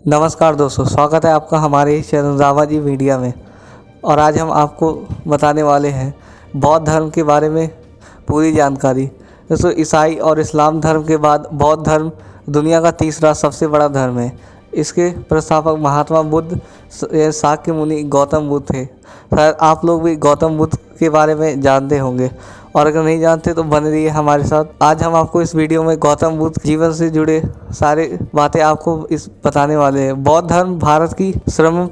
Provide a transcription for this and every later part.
नमस्कार दोस्तों, स्वागत है आपका हमारे इस चैनल रामाजी मीडिया में। और आज हम आपको बताने वाले हैं बौद्ध धर्म के बारे में पूरी जानकारी। दोस्तों, ईसाई और इस्लाम धर्म के बाद बौद्ध धर्म दुनिया का तीसरा सबसे बड़ा धर्म है। इसके प्रस्थापक महात्मा बुद्ध शाक्य मुनि गौतम बुद्ध थे। शायद आप लोग भी गौतम बुद्ध के बारे में जानते होंगे, और अगर नहीं जानते तो बने रहिए हमारे साथ। आज हम आपको इस वीडियो में गौतम बुद्ध जीवन से जुड़े सारे बातें आपको इस बताने वाले हैं। बौद्ध धर्म भारत की श्रमण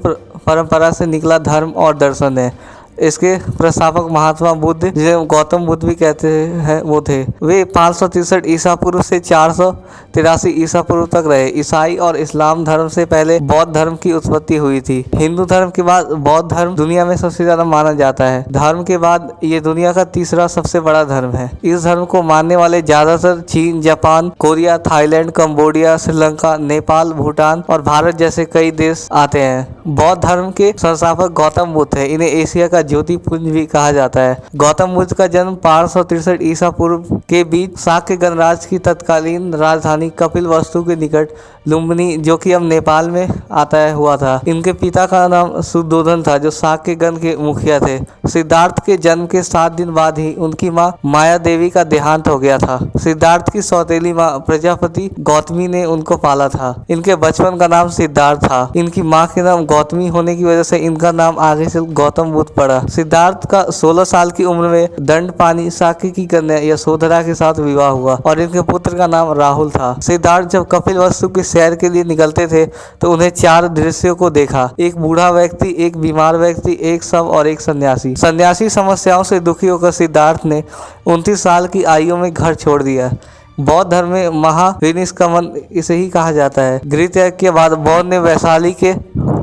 परंपरा से निकला धर्म और दर्शन है। इसके प्रस्थापक महात्मा बुद्ध, जिसे गौतम बुद्ध भी कहते हैं, वो थे। वे 563 ईसा पूर्व से 483 ईसा पूर्व तक रहे। ईसाई और इस्लाम धर्म से पहले बौद्ध धर्म की उत्पत्ति हुई थी। हिंदू धर्म के बाद बौद्ध धर्म दुनिया में सबसे ज्यादा माना जाता है। धर्म के बाद ये दुनिया का तीसरा सबसे बड़ा धर्म है। इस धर्म को मानने वाले ज्यादातर चीन, Japan, Korea, Thailand, Cambodia, Sri Lanka, Nepal, Bhutan और भारत जैसे कई देश आते हैं। बौद्ध धर्म के संस्थापक गौतम बुद्ध है। इन्हें एशिया का ज्योतिपुंज भी कहा जाता है। गौतम बुद्ध का जन्म 563 ईसा पूर्व के बीच शाक्य गणराज्य की तत्कालीन राजधानी कपिलवस्तु के निकट लुम्बिनी, जो कि अब नेपाल में आता है, हुआ था। इनके पिता का नाम सुद्धोधन था, जो शाक्य गण के मुखिया थे। सिद्धार्थ के जन्म के 7 दिन बाद ही उनकी मां माया देवी का देहांत हो गया था। सिद्धार्थ की सौतेली मां प्रजापति गौतमी ने उनको पाला था। इनके बचपन का नाम सिद्धार्थ था। इनकी मां के नाम गौतमी होने की वजह से इनका नाम आगे से गौतम बुद्ध पड़ा। सिद्धार्थ का 16 साल की उम्र में दंडपानी शाक्य की कन्या यशोधरा के साथ विवाह हुआ और इनके पुत्र का नाम राहुल था। सिद्धार्थ जब कपिलवस्तु के सैर के लिए निकलते थे तो उन्हें 4 दृश्यों को देखा। एक बूढ़ा व्यक्ति, एक बीमार व्यक्ति, एक शव और एक सन्यासी। सन्यासी समस्याओं से दुखी होकर सिद्धार्थ ने 29 साल की आयु में घर छोड़ दिया। बौद्ध धर्म में महाविनिष्क्रमण इसे ही कहा जाता है। गृह त्याग के बाद बौद्ध ने वैशाली के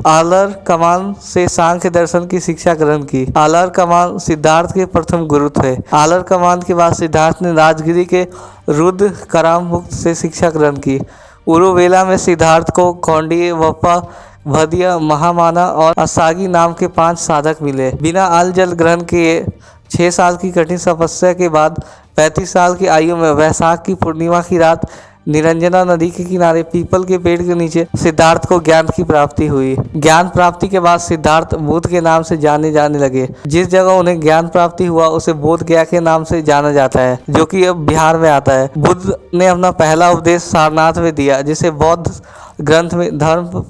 आलर कमान से सांख्य दर्शन की शिक्षा ग्रहण की। आलर कमान सिद्धार्थ के प्रथम गुरु थे। आलर कमान के बाद सिद्धार्थ ने राजगिरी के रुद्र कराममुक्त से शिक्षा ग्रहण की। उरुवेला में सिद्धार्थ को कौंडिन्य, वप्पा, भदिया, महामाना और असागी नाम के 5 साधक मिले। बिना अल जल ग्रहण किए 6 साल की कठिन तपस्या के बाद 35 साल की आयु में वैशाख की पूर्णिमा की रात निरंजना नदी के किनारे पीपल के पेड़ के नीचे सिद्धार्थ को ज्ञान की प्राप्ति हुई। ज्ञान प्राप्ति के बाद सिद्धार्थ बुद्ध के नाम से जाने जाने लगे। जिस जगह उन्हें ज्ञान प्राप्ति हुआ उसे बोध गया के नाम से जाना जाता है, जो कि अब बिहार में आता है। बुद्ध ने अपना पहला उपदेश सारनाथ में दिया, जिसे बौद्ध ग्रंथ में धर्म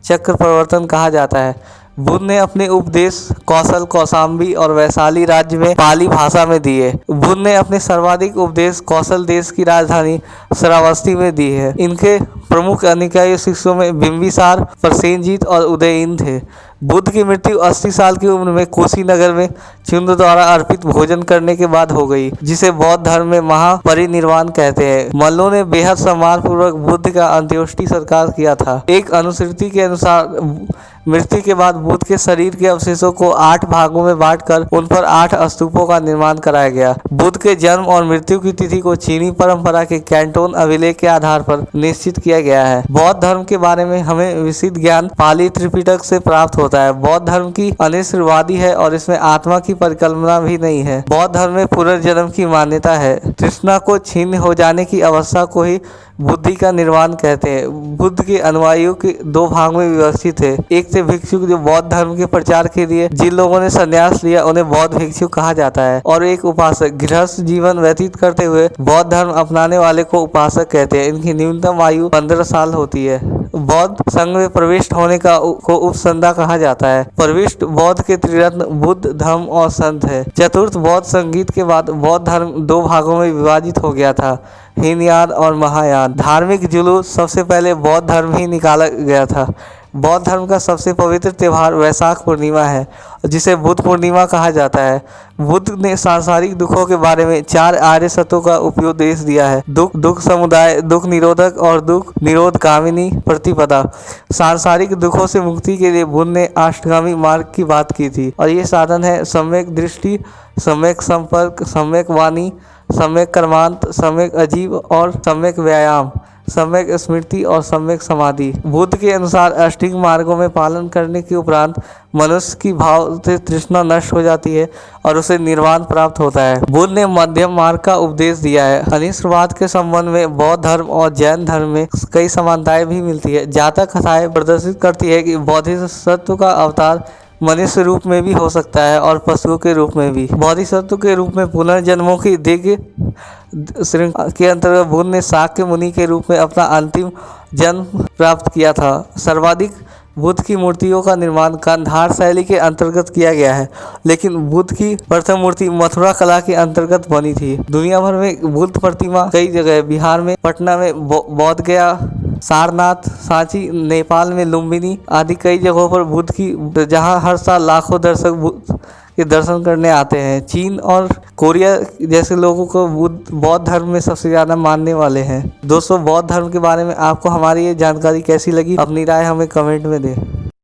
चक्र प्रवर्तन कहा जाता है। बुद्ध ने अपने उपदेश कौशल, कौशाम्बी और वैशाली राज्य में पाली भाषा में दिए। बुद्ध ने अपने सर्वाधिक उपदेश कौशल देश की राजधानी श्रावस्ती में दी है। इनके प्रमुख अनुयायी शिष्यों में बिंबिसार, प्रसेनजीत और उदयन थे। बुद्ध की मृत्यु 80 साल की उम्र में कुशीनगर में चिंद द्वारा अर्पित भोजन करने के बाद हो गई, जिसे बौद्ध धर्म में महापरिनिर्वाण कहते हैं। मल्लों ने बेहद सम्मान पूर्वक बुद्ध का अंत्येष्टि संस्कार किया था। एक अनुश्रुति के अनुसार मृत्यु के बाद बुद्ध के शरीर के अवशेषों को 8 भागों में बांटकर उन पर 8 स्तूपों का निर्माण कराया गया। बुद्ध के जन्म और मृत्यु की तिथि को चीनी परंपरा के कैंटोन अभिलेख के आधार पर निश्चित किया गया है। बौद्ध धर्म के बारे में हमें विशद ज्ञान पाली त्रिपिटक से प्राप्त होता है। बौद्ध धर्म की अनिश्चयवादी है और इसमें आत्मा की परिकल्पना भी नहीं है। बौद्ध धर्म में पुनर्जन्म की मान्यता है। तृष्णा को छीन हो जाने की अवस्था को ही बुद्धि का निर्वाण कहते हैं। बुद्ध के अनुयायियों के 2 भाग में विभाजित थे। एक थे भिक्षुक, जो बौद्ध धर्म के प्रचार के लिए जिन लोगों ने संन्यास लिया उन्हें बौद्ध भिक्षुक कहा जाता है, और एक उपासक, गृहस्थ जीवन व्यतीत करते हुए बौद्ध धर्म अपनाने वाले को उपासक कहते हैं। इनकी न्यूनतम आयु 15 साल होती है। बौद्ध संघ में प्रविष्ट होने को उपसंदा कहा जाता है। प्रविष्ट बौद्ध के त्रिरत्न बुद्ध, धम्म और संत है। चतुर्थ बौद्ध संगीत के बाद बौद्ध धर्म 2 भागों में विभाजित हो गया था, हीनयान और महायान। धार्मिक जुलूस सबसे पहले बौद्ध धर्म ही निकाला गया था। बौद्ध धर्म का सबसे पवित्र त्यौहार वैशाख पूर्णिमा है, जिसे बुद्ध पूर्णिमा कहा जाता है। बुद्ध ने सांसारिक दुखों के बारे में 4 आर्य सत्यों का उपदेश दिया है: दुख, दुख समुदाय, दुख निरोधक और दुख निरोधगामिनी प्रतिपदा। सांसारिक दुखों से मुक्ति के लिए बुद्ध ने अष्टगामी मार्ग की बात की थी, और ये साधन है सम्यक दृष्टि, सम्यक संपर्क, सम्यक वाणी, सम्यक कर्मांत, सम्यक अजीव और सम्यक व्यायाम। सम्यक स्मृति और सम्यक समाधि। बुद्ध के अनुसार अष्टांग मार्गों में पालन करने के उपरांत मनुष्य की भाव से तृष्णा नष्ट हो जाती है और उसे निर्वाण प्राप्त होता है। बुद्ध ने मध्यम मार्ग का उपदेश दिया है। अनिष्टवाद के संबंध में बौद्ध धर्म और जैन धर्म में कई समानताएं भी मिलती है। जातक कथाएं प्रदर्शित करती है कि बोधिसत्व का अवतार मनुष्य रूप में भी हो सकता है और पशुओं के रूप में भी। बोधिसत्व के रूप में पुनर्जन्मों की दिव्य श्रृंखला के अंतर्गत बुद्ध ने शाक्य मुनि के रूप में अपना अंतिम जन्म प्राप्त किया था। सर्वाधिक बुद्ध की मूर्तियों का निर्माण गांधार शैली के अंतर्गत किया गया है, लेकिन बुद्ध की प्रथम मूर्ति मथुरा कला के अंतर्गत बनी थी। दुनिया भर में बुद्ध प्रतिमा कई जगह, बिहार में पटना में बोध गया, सारनाथ, सांची, नेपाल में लुम्बिनी आदि कई जगहों पर बुद्ध की, जहां हर साल लाखों दर्शक बुद्ध के दर्शन करने आते हैं। चीन और कोरिया जैसे लोगों को बौद्ध धर्म में सबसे ज़्यादा मानने वाले हैं। दोस्तों, बौद्ध धर्म के बारे में आपको हमारी ये जानकारी कैसी लगी? अपनी राय हमें कमेंट में दें।